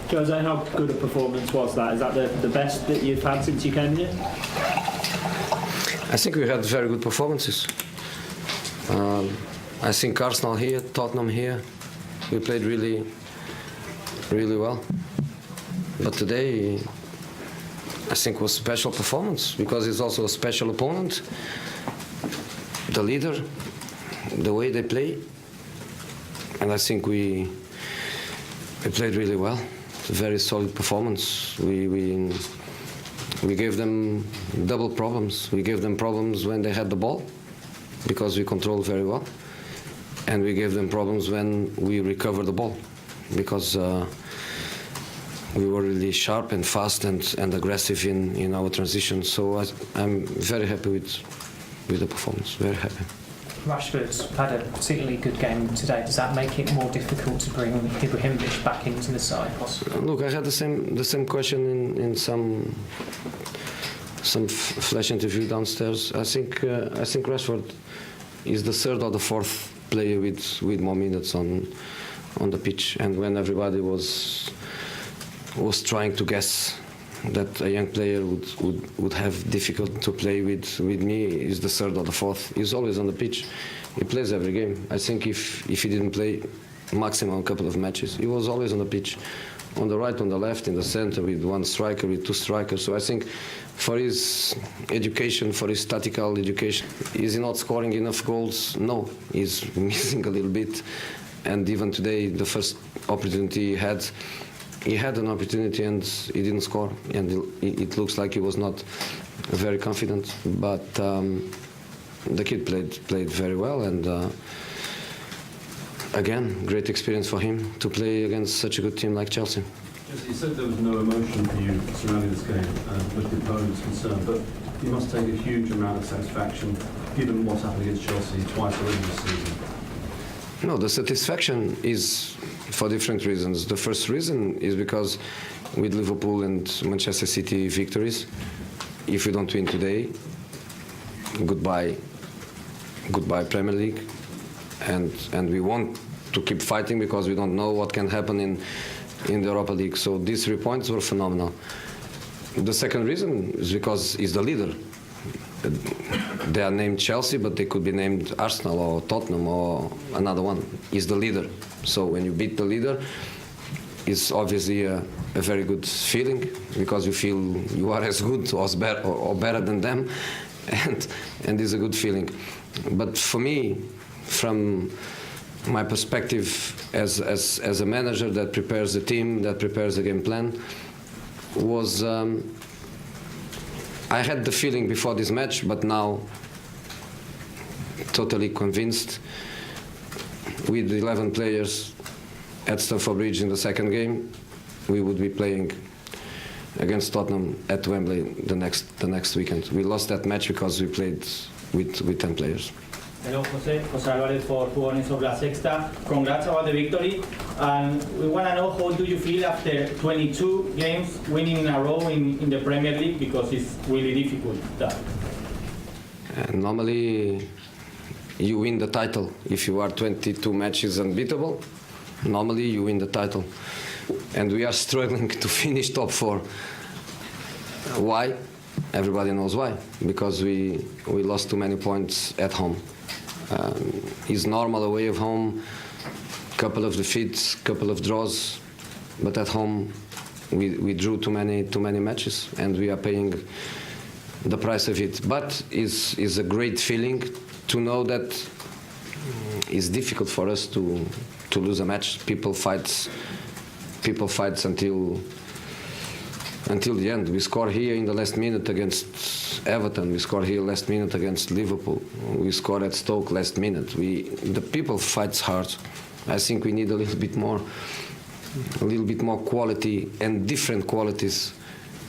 Jose, how good a performance was that? Is that the best that you've had since you came here? I think we had very good performances. I think Arsenal here, Tottenham here, we played really, really well. But today, I think was a special performance because it's also a special opponent. The leader, the way they play, and I think we played really well. It's a very solid performance. We gave them double problems. We gave them problems when they had the ball, because we controlled very well, and we gave them problems when we recovered the ball, because we were really sharp and fast and aggressive in our transition. So I'm very happy with the performance. Very happy. Rashford's had a particularly good game today. Does that make it more difficult to bring Ibrahimovic back into the side? Look, I had the same question in some flash interview downstairs. I think Rashford is the third or the fourth player with more minutes on the pitch, and when everybody was trying to guess that a young player would have difficult to play with me, is the third or the fourth. He's always on the pitch. He plays every game. I think if he didn't play maximum a couple of matches, he was always on the pitch, on the right, on the left, in the center, with one striker, with two strikers. So I think for his education, for his tactical education, is he not scoring enough goals? No, he's missing a little bit. And even today, the first opportunity he had an opportunity and he didn't score, and it looks like he was not very confident. But the kid played very well, and again, great experience for him to play against such a good team like Chelsea. You said there was no emotion for you surrounding this game with the opponents concerned, but you must take a huge amount of satisfaction given what's happened against Chelsea twice already this season. No, the satisfaction is for different reasons. The first reason is because with Liverpool and Manchester City victories, if we don't win today, goodbye Premier League, and we want to keep fighting because we don't know what can happen in the Europa League. So these 3 points were phenomenal. The second reason is because he's the leader. They are named Chelsea, but they could be named Arsenal or Tottenham or another one. He's the leader. So when you beat the leader, it's obviously a very good feeling, because you feel you are as good or better than them, and it's a good feeling. But for me, from my perspective as a manager that prepares the team, that prepares the game plan, was I had the feeling before this match, but now totally convinced, with 11 players at Stamford Bridge in the second game, we would be playing against Tottenham at Wembley the next weekend. We lost that match because we played with 10 players. Hello, Jose Álvarez for Football Sobre La Sexta. Congrats about the victory. And we want to know, how do you feel after 22 games winning in a row in the Premier League, because it's really difficult. Normally, you win the title. If you are 22 matches unbeatable, normally you win the title. And we are struggling to finish top 4. Why? Everybody knows why. Because we lost too many points at home. It's normal away of home, couple of defeats, couple of draws, but at home we drew too many matches, and we are paying the price of it. But it's a great feeling to know that it's difficult for us to lose a match. People fight until the end. We score here in the last minute against Everton. We score here last minute against Liverpool. We score at Stoke last minute. The people fights hard. I think we need a little bit more quality and different qualities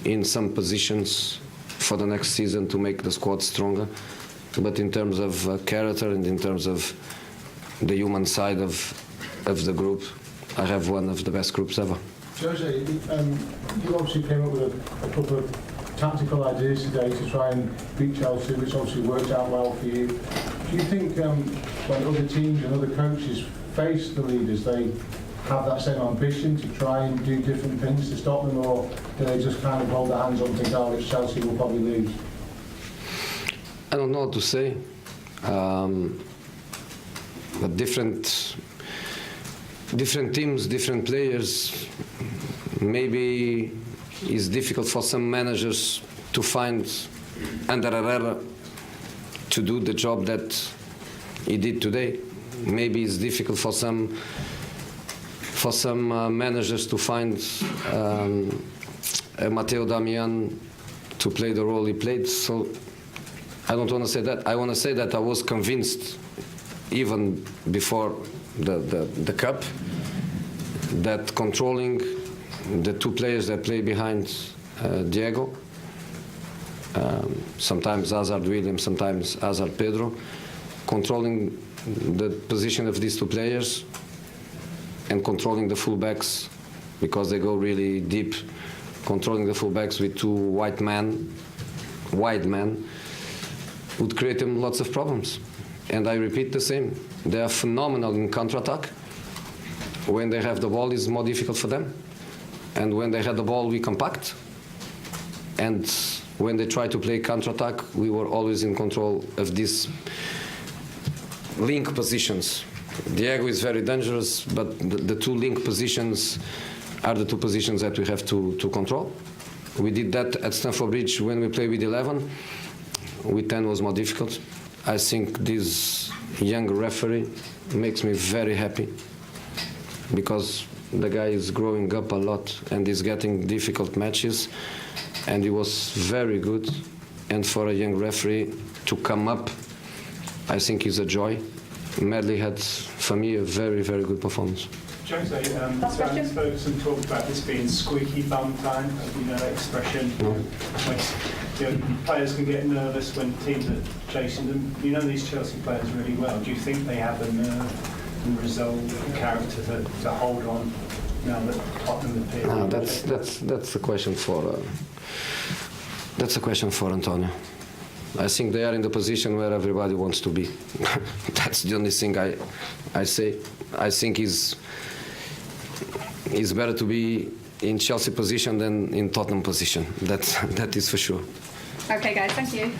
in some positions for the next season to make the squad stronger. But in terms of character and in terms of the human side of the group, I have one of the best groups ever. Jose, you obviously came up with a couple of tactical ideas today to try and beat Chelsea, which obviously worked out well for you. Do you think when other teams and other coaches face the leaders, they have that same ambition to try and do different things to stop them, or do they just kind of hold their hands up and think, oh, it's Chelsea, will probably lose? I don't know what to say. But different teams, different players. Maybe it's difficult for some managers to find under Herrera to do the job that he did today. Maybe it's difficult for some managers to find Matteo Damian to play the role he played. So I don't want to say that. I want to say that I was convinced, even before the cup, that controlling the two players that play behind Diego, sometimes Hazard Williams, sometimes Hazard Pedro, controlling the position of these two players and controlling the fullbacks, because they go really deep, controlling the fullbacks with two wide men would create them lots of problems. And I repeat the same. They are phenomenal in counter-attack. When they have the ball, it's more difficult for them. And when they had the ball, we compact. And when they try to play counter-attack, we were always in control of these link positions. Diego is very dangerous, but the two link positions are the two positions that we have to control. We did that at Stamford Bridge when we played with 11. With 10 was more difficult. I think this young referee makes me very happy, because the guy is growing up a lot and is getting difficult matches, and he was very good. And for a young referee to come up, I think is a joy. Medley had, for me, a very, very good performance. Jose, Sir Ferguson talked about this being squeaky bum time. You know that expression? No. When, players can get nervous when teams are chasing them. You know these Chelsea players really well. Do you think they have the nerve and resolve and character to hold on now that Tottenham appear? No, that's a question for Antonio. I think they are in the position where everybody wants to be. That's the only thing I say. I think it's better to be in Chelsea position than in Tottenham position. That is for sure. Okay, guys, thank you.